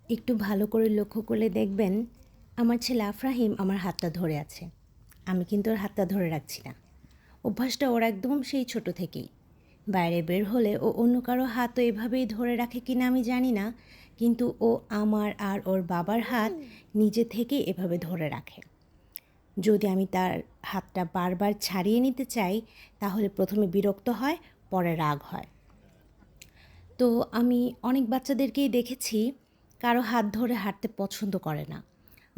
একটু ভালো করে লক্ষ্য করলে দেখবেন আমার ছেলে আফরাহিম আমার হাতটা ধরে আছে। আমি কিন্তু ওর হাতটা ধরে রাখছি না। অভ্যাসটা ওর একদম সেই ছোট থেকেই। বাইরে বের হলে ও অন্য কারো হাতও এভাবেই ধরে রাখে কিনা আমি জানি না, কিন্তু ও আমার আর ওর বাবার হাত নিজে থেকেই এভাবে ধরে রাখে। যদি আমি তার হাতটা বারবার ছাড়িয়ে নিতে চাই তাহলে প্রথমে বিরক্ত হয়, পরে রাগ হয়। তো আমি অনেক বাচ্চাদেরকেই দেখেছি কারো হাত ধরে হাঁটতে পছন্দ করে না।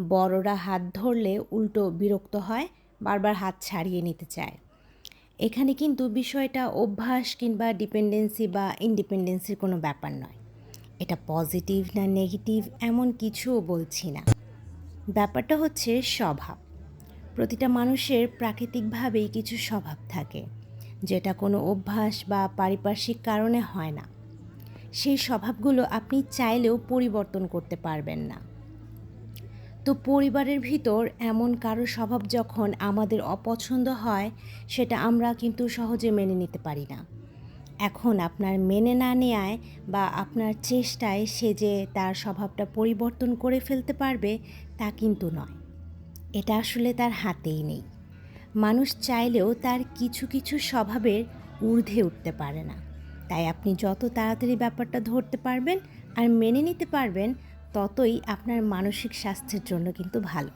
বড়রা হাত ধরলে উল্টো বিরক্ত হয়, বারবার হাত ছাড়িয়ে নিতে চায়। এখানে কিন্তু বিষয়টা অভ্যাস কিংবা ডিপেন্ডেন্সি বা ইন্ডিপেন্ডেন্সির কোনো ব্যাপার নয়। এটা পজিটিভ না নেগেটিভ এমন কিছুও বলছি না। ব্যাপারটা হচ্ছে স্বভাব। প্রতিটা মানুষের প্রাকৃতিকভাবেই কিছু স্বভাব থাকে, যেটা কোনো অভ্যাস বা পারিপার্শ্বিক কারণে হয় না। সেই স্বভাবগুলো আপনি চাইলেও পরিবর্তন করতে পারবেন না। তো পরিবারের ভিতর এমন কারো স্বভাব যখন আমাদের অপছন্দ হয়, সেটা আমরা কিন্তু সহজে মেনে নিতে পারি না। এখন আপনার মেনে না নেয়ায় বা আপনার চেষ্টায় সে যে তার স্বভাবটা পরিবর্তন করে ফেলতে পারবে তা কিন্তু নয়। এটা আসলে তার হাতেই নেই। মানুষ চাইলেও তার কিছু কিছু স্বভাবের ঊর্ধ্বে উঠতে পারে না। তাই আপনি যত তাড়াতাড়ি ব্যাপারটা ধরতে পারবেন আর মেনে নিতে পারবেন, ততই আপনার মানসিক স্বাস্থ্যের জন্য কিন্তু ভালো।